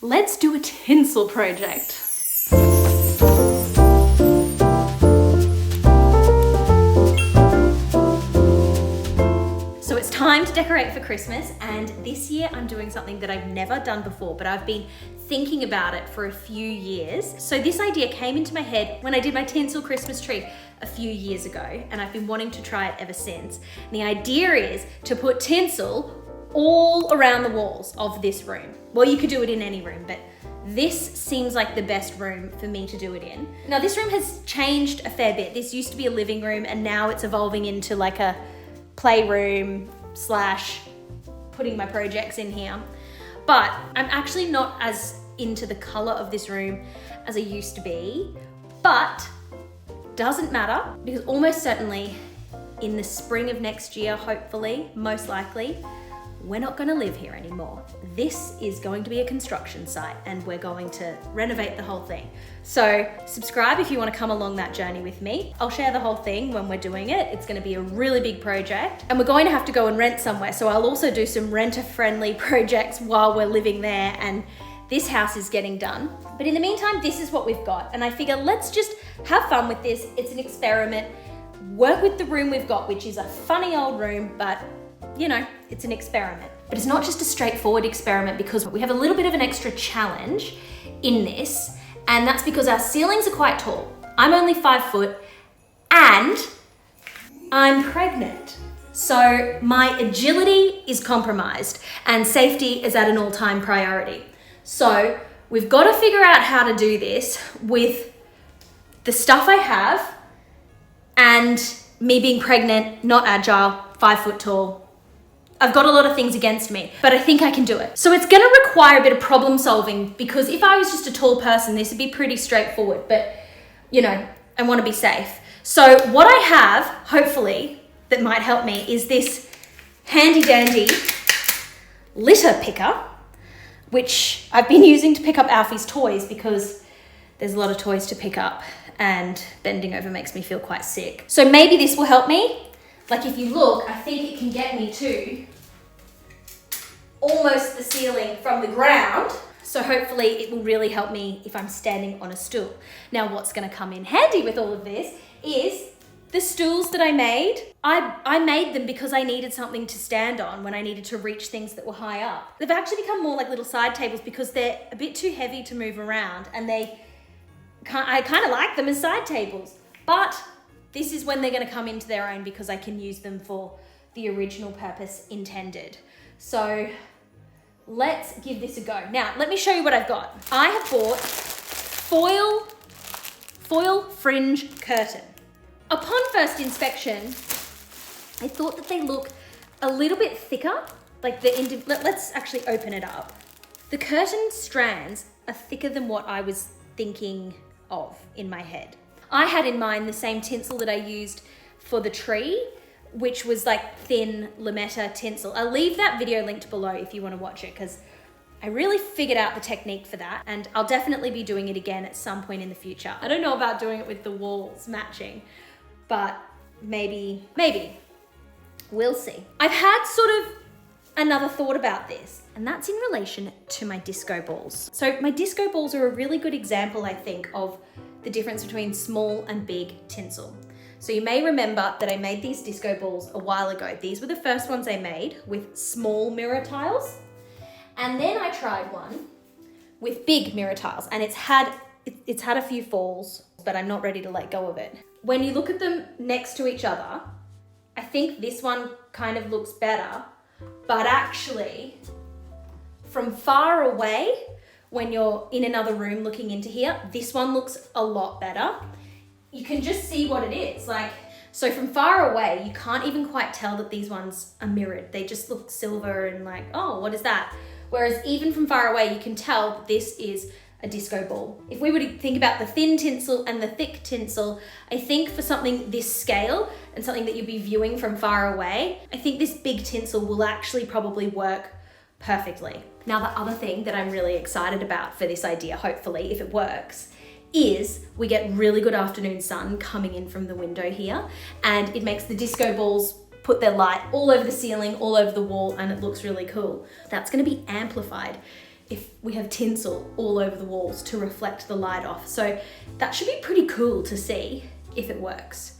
Let's do a tinsel project. So it's time to decorate for Christmas, and this year I'm doing something that I've never done before, but I've been thinking about it for a few years. So this idea came into my head when I did my tinsel Christmas tree a few years ago, and I've been wanting to try it ever since. And the idea is to put tinsel all around the walls of this room. Well, you could do it in any room, but this seems like the best room for me to do it in. Now, this room has changed a fair bit. This used to be a living room, and now it's evolving into like a playroom slash putting my projects in here. But I'm actually not as into the color of this room as I used to be, but doesn't matter, because almost certainly in the spring of next year, hopefully, most likely, we're not going to live here anymore. This is going to be a construction site, and we're going to renovate the whole thing. So subscribe if you want to come along that journey with me. I'll share the whole thing when we're doing it. It's going to be a really big project, and we're going to have to go and rent somewhere. So I'll also do some renter-friendly projects while we're living there and this house is getting done. But in the meantime, this is what we've got. And I figure let's just have fun with this. It's an experiment. Work with the room we've got, which is a funny old room, but you know, it's an experiment. But it's not just a straightforward experiment, because we have a little bit of an extra challenge in this, and that's because our ceilings are quite tall. I'm only 5 foot and I'm pregnant. So my agility is compromised and safety is at an all-time priority. So we've got to figure out how to do this with the stuff I have and me being pregnant, not agile, 5 foot tall. I've got a lot of things against me, but I think I can do it. So it's gonna require a bit of problem solving, because if I was just a tall person, this would be pretty straightforward, but you know, I wanna be safe. So what I have, hopefully, that might help me is this handy dandy litter picker, which I've been using to pick up Alfie's toys because there's a lot of toys to pick up and bending over makes me feel quite sick. So maybe this will help me. Like if you look, I think it can get me to almost the ceiling from the ground. So hopefully it will really help me if I'm standing on a stool. Now what's gonna come in handy with all of this is the stools that I made. I made them because I needed something to stand on when I needed to reach things that were high up. They've actually become more like little side tables because they're a bit too heavy to move around, and I kind of like them as side tables. But this is when they're going to come into their own, because I can use them for the original purpose intended. So let's give this a go. Now, let me show you what I've got. I have bought foil fringe curtain. Upon first inspection, I thought that they look a little bit thicker. Like let's actually open it up. The curtain strands are thicker than what I was thinking of in my head. I had in mind the same tinsel that I used for the tree, which was like thin lametta tinsel. I'll leave that video linked below if you want to watch it, because I really figured out the technique for that, and I'll definitely be doing it again at some point in the future. I don't know about doing it with the walls matching, but maybe. We'll see. I've had sort of another thought about this, and that's in relation to my disco balls. So my disco balls are a really good example, I think, of the difference between small and big tinsel. So you may remember that I made these disco balls a while ago. These were the first ones I made with small mirror tiles. And then I tried one with big mirror tiles, and it's had a few falls, but I'm not ready to let go of it. When you look at them next to each other, I think this one kind of looks better, but actually from far away, when you're in another room looking into here, this one looks a lot better. You can just see what it is. So from far away, you can't even quite tell that these ones are mirrored. They just look silver and like, oh, what is that? Whereas even from far away, you can tell that this is a disco ball. If we were to think about the thin tinsel and the thick tinsel, I think for something this scale and something that you'd be viewing from far away, I think this big tinsel will actually probably work perfectly. Now, the other thing that I'm really excited about for this idea, hopefully, if it works, is we get really good afternoon sun coming in from the window here, and it makes the disco balls put their light all over the ceiling, all over the wall, and it looks really cool. That's gonna be amplified if we have tinsel all over the walls to reflect the light off. So that should be pretty cool to see if it works.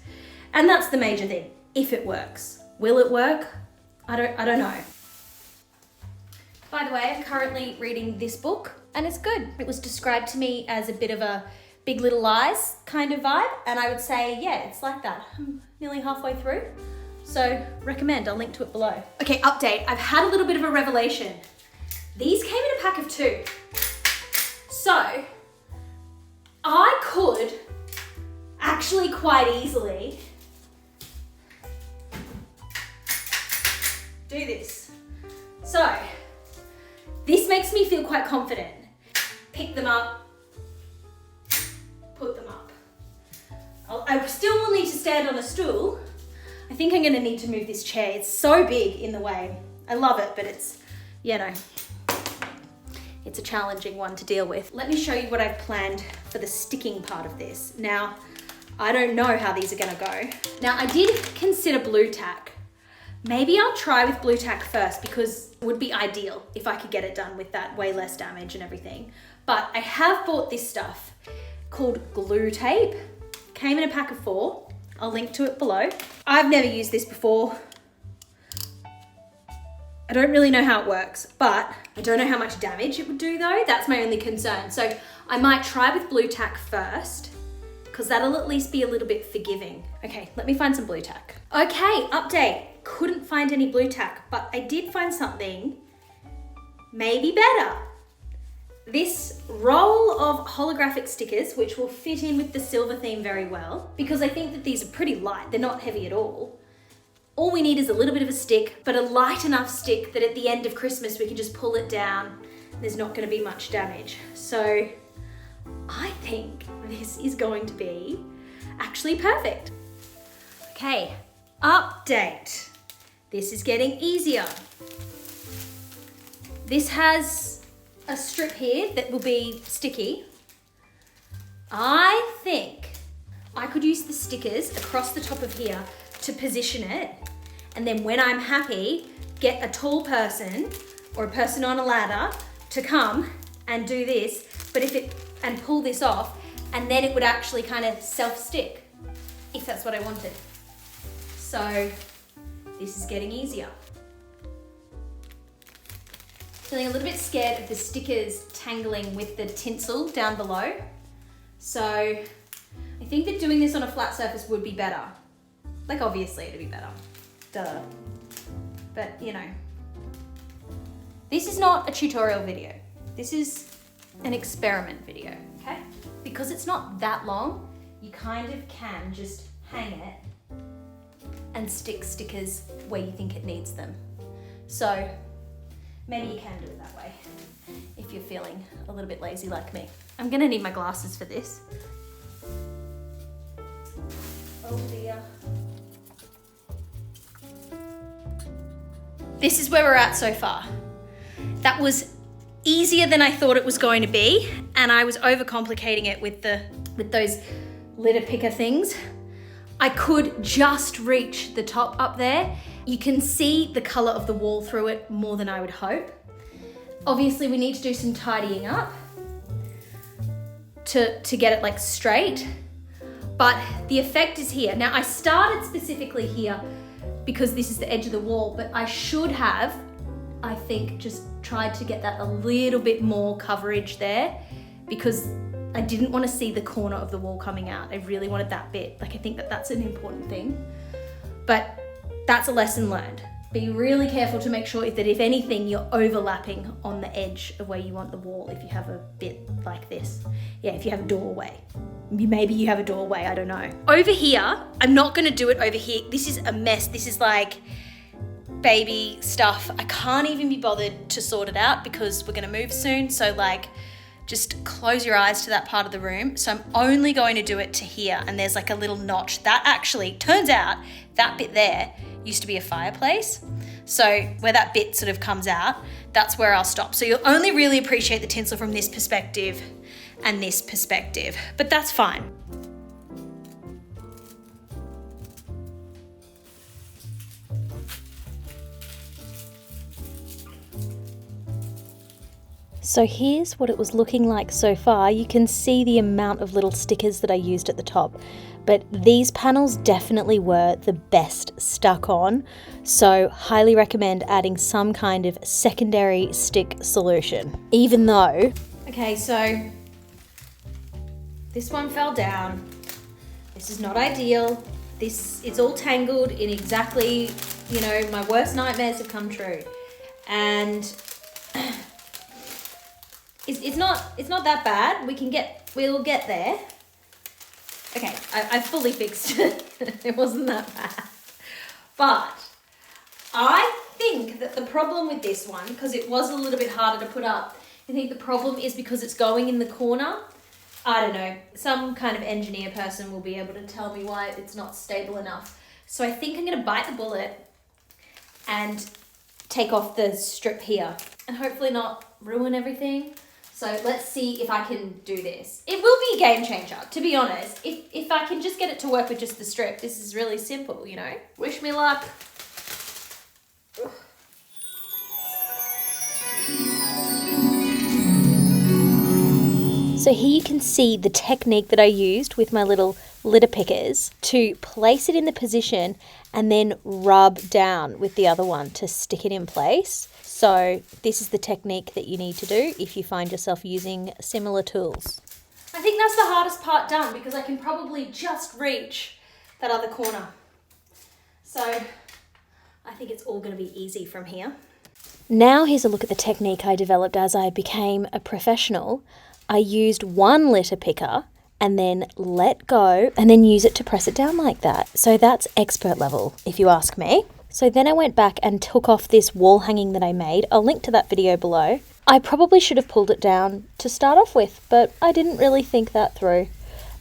And that's the major thing, if it works. Will it work? I don't know. By the way, I'm currently reading this book and it's good. It was described to me as a bit of a Big Little Lies kind of vibe, and I would say, yeah, it's like that. I'm nearly halfway through, so recommend. I'll link to it below. Okay, update. I've had a little bit of a revelation. These came in a pack of 2. So I could actually quite easily do this. So this makes me feel quite confident. Pick them up, put them up. I still will need to stand on a stool. I think I'm gonna need to move this chair. It's so big in the way. I love it, but it's, you know, it's a challenging one to deal with. Let me show you what I've planned for the sticking part of this. Now, I don't know how these are gonna go. Now, I did consider blue tack. Maybe I'll try with blue tack first because it would be ideal if I could get it done with that, way less damage and everything. But I have bought this stuff called glue tape. Came in a pack of 4. I'll link to it below. I've never used this before. I don't really know how it works, but I don't know how much damage it would do though. That's my only concern. So I might try with blue tack first because that'll at least be a little bit forgiving. Okay, let me find some blue tack. Okay, update. Couldn't find any blue tack, but I did find something maybe better. This roll of holographic stickers, which will fit in with the silver theme very well, because I think that these are pretty light. They're not heavy at all. All we need is a little bit of a stick, but a light enough stick that at the end of Christmas, we can just pull it down. There's not going to be much damage. So I think this is going to be actually perfect. Okay, update. This is getting easier. This has a strip here that will be sticky. I think I could use the stickers across the top of here to position it, and then when I'm happy, get a tall person or a person on a ladder to come and do this, and pull this off, and then it would actually kind of self-stick if that's what I wanted. So this is getting easier. Feeling a little bit scared of the stickers tangling with the tinsel down below. So I think that doing this on a flat surface would be better. Like obviously it'd be better, duh. But you know, this is not a tutorial video. This is an experiment video, okay? Because it's not that long, you kind of can just hang it and stick stickers where you think it needs them. So maybe you can do it that way if you're feeling a little bit lazy like me. I'm gonna need my glasses for this. Oh dear. This is where we're at so far. That was easier than I thought it was going to be, and I was overcomplicating it with those litter picker things. I could just reach the top up there. You can see the color of the wall through it more than I would hope. Obviously we need to do some tidying up to get it like straight, but the effect is here. Now I started specifically here because this is the edge of the wall, but I should have, I think, just tried to get that a little bit more coverage there because I didn't want to see the corner of the wall coming out. I really wanted that bit. Like I think that that's an important thing, but that's a lesson learned. Be really careful to make sure that if anything, you're overlapping on the edge of where you want the wall if you have a bit like this. Yeah, if you have a doorway. Maybe you have a doorway, I don't know. Over here, I'm not gonna do it over here. This is a mess. This is like baby stuff. I can't even be bothered to sort it out because we're gonna move soon. So like, just close your eyes to that part of the room. So I'm only going to do it to here, and there's like a little notch. That actually, turns out, that bit there used to be a fireplace. So where that bit sort of comes out, that's where I'll stop. So you'll only really appreciate the tinsel from this perspective and this perspective, but that's fine. So here's what it was looking like so far. You can see the amount of little stickers that I used at the top, but these panels definitely were the best stuck on. So highly recommend adding some kind of secondary stick solution, even though... Okay, so this one fell down. This is not ideal. It's all tangled in exactly, you know, my worst nightmares have come true. And it's not that bad. We'll get there. Okay, I fully fixed it. It wasn't that bad. But I think that the problem with this one, because it was a little bit harder to put up, I think the problem is because it's going in the corner. I don't know, some kind of engineer person will be able to tell me why it's not stable enough. So I think I'm gonna bite the bullet and take off the strip here and hopefully not ruin everything. So let's see if I can do this. It will be a game changer, to be honest. If I can just get it to work with just the strip, this is really simple, you know? Wish me luck. So here you can see the technique that I used with my little litter pickers to place it in the position and then rub down with the other one to stick it in place. So this is the technique that you need to do if you find yourself using similar tools. I think that's the hardest part done because I can probably just reach that other corner. So I think it's all going to be easy from here. Now here's a look at the technique I developed as I became a professional. I used one litter picker and then let go and then use it to press it down like that. So that's expert level, if you ask me. So then I went back and took off this wall hanging that I made. I'll link to that video below. I probably should have pulled it down to start off with, but I didn't really think that through.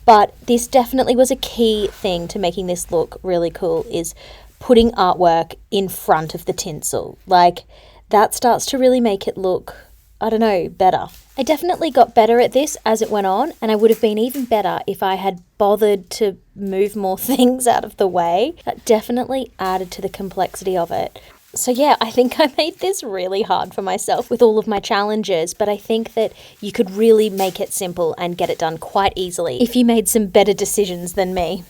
But this definitely was a key thing to making this look really cool, is putting artwork in front of the tinsel. Like, that starts to really make it look, I don't know, better. I definitely got better at this as it went on, and I would have been even better if I had bothered to move more things out of the way. That definitely added to the complexity of it. So yeah, I think I made this really hard for myself with all of my challenges, but I think that you could really make it simple and get it done quite easily if you made some better decisions than me.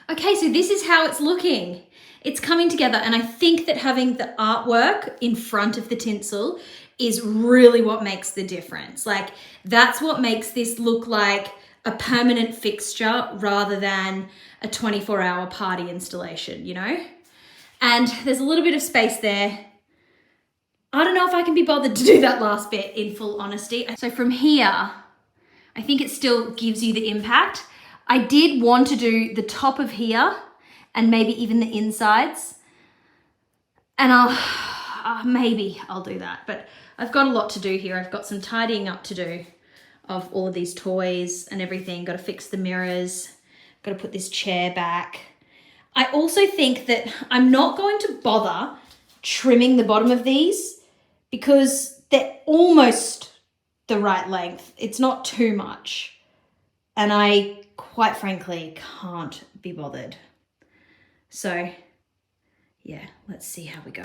Okay, so this is how it's looking. It's coming together, and I think that having the artwork in front of the tinsel is really what makes the difference. Like, that's what makes this look like a permanent fixture rather than a 24-hour party installation, you know? And there's a little bit of space there. I don't know if I can be bothered to do that last bit, in full honesty. So from here, I think it still gives you the impact. I did want to do the top of here and maybe even the insides. And maybe I'll do that, but I've got a lot to do here. I've got some tidying up to do of all of these toys and everything. Got to fix the mirrors, got to put this chair back. I also think that I'm not going to bother trimming the bottom of these because they're almost the right length. It's not too much. And I, quite frankly, can't be bothered. So yeah, let's see how we go.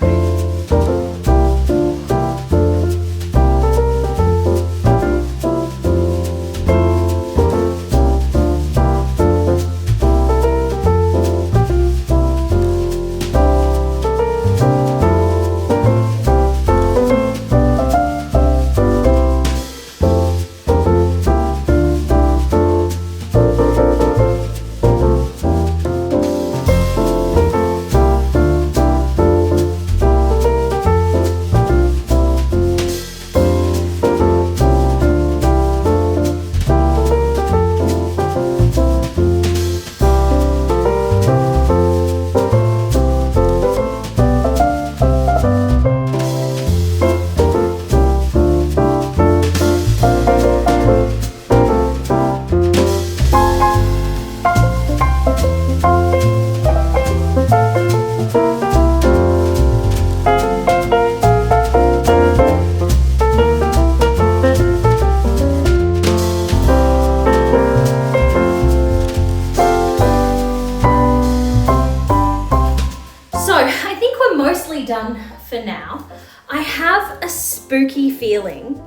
Done for now. I have a spooky feeling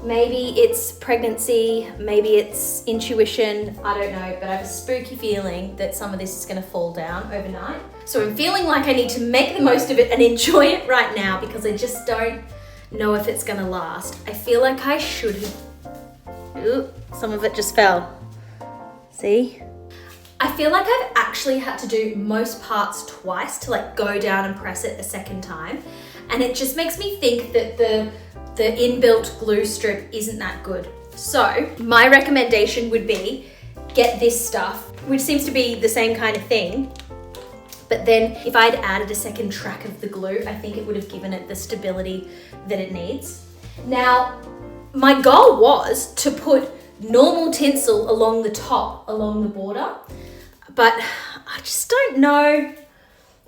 Maybe it's pregnancy, maybe it's intuition, I don't know, but I have a spooky feeling that some of this is gonna fall down overnight. So I'm feeling like I need to make the most of it and enjoy it right now because I just don't know if it's gonna last. I feel like I should have, ooh, some of it just fell. See? I feel like I've actually had to do most parts twice to like go down and press it a second time. And it just makes me think that the inbuilt glue strip isn't that good. So my recommendation would be get this stuff, which seems to be the same kind of thing. But then if I'd added a second track of the glue, I think it would have given it the stability that it needs. Now, my goal was to put normal tinsel along the top, along the border, but I just don't know.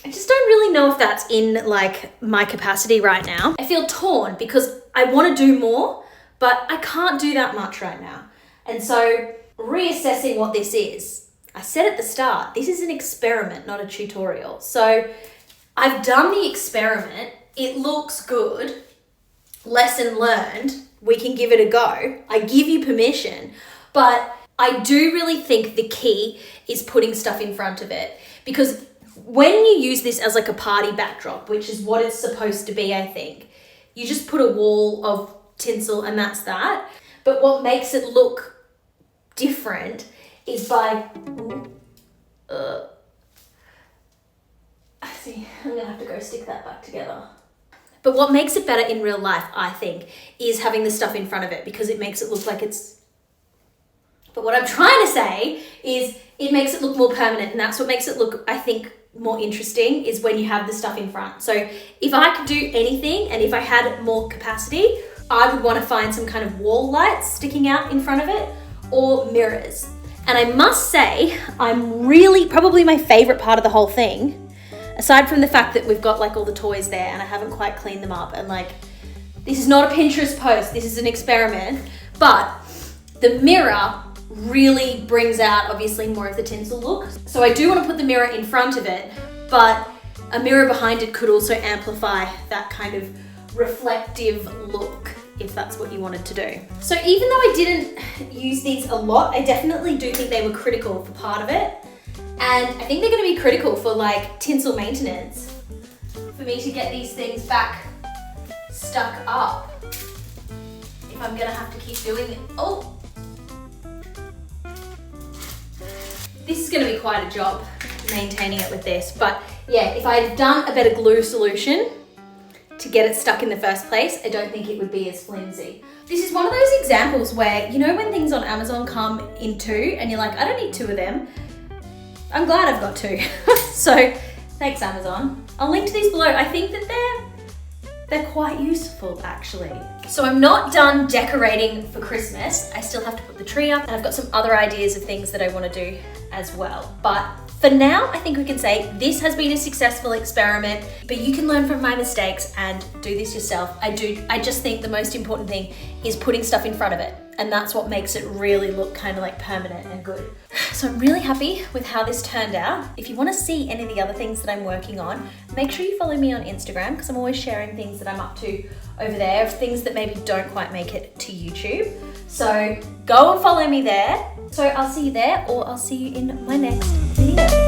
I just don't really know if that's in like my capacity right now. I feel torn because I want to do more, but I can't do that much right now. And so reassessing what this is, I said at the start, this is an experiment, not a tutorial. So I've done the experiment. It looks good. Lesson learned. We can give it a go. I give you permission, but I do really think the key is putting stuff in front of it, because when you use this as like a party backdrop, which is what it's supposed to be, I think, you just put a wall of tinsel and that's that. But what makes it look different is by, see, I'm gonna have to go stick that back together. But what makes it better in real life, I think, is having the stuff in front of it, because it makes it look like it's, but what I'm trying to say is it makes it look more permanent, and that's what makes it look, I think, more interesting, is when you have the stuff in front. So if I could do anything and if I had more capacity, I would want to find some kind of wall lights sticking out in front of it or mirrors. And I must say, I'm really, probably my favorite part of the whole thing, aside from the fact that we've got like all the toys there and I haven't quite cleaned them up, and like, this is not a Pinterest post, this is an experiment, but the mirror really brings out obviously more of the tinsel look. So I do want to put the mirror in front of it, but a mirror behind it could also amplify that kind of reflective look, if that's what you wanted to do. So even though I didn't use these a lot, I definitely do think they were critical for part of it. And I think they're going to be critical for like tinsel maintenance, for me to get these things back stuck up, if I'm going to have to keep doing it. Oh! This is going to be quite a job maintaining it with this, but yeah, if I had done a better glue solution to get it stuck in the first place, I don't think it would be as flimsy. This is one of those examples where, you know, when things on Amazon come in two and you're like, I don't need two of them. I'm glad I've got two. So thanks, Amazon. I'll link to these below. I think that they're quite useful, actually. So I'm not done decorating for Christmas. I still have to put the tree up, and I've got some other ideas of things that I want to do as well. But for now, I think we can say this has been a successful experiment, but you can learn from my mistakes and do this yourself. I just think the most important thing is putting stuff in front of it, and that's what makes it really look kind of like permanent and good. So I'm really happy with how this turned out. If you want to see any of the other things that I'm working on, make sure you follow me on Instagram, because I'm always sharing things that I'm up to over there, of things that maybe don't quite make it to YouTube. So go and follow me there. So I'll see you there, or I'll see you in my next video.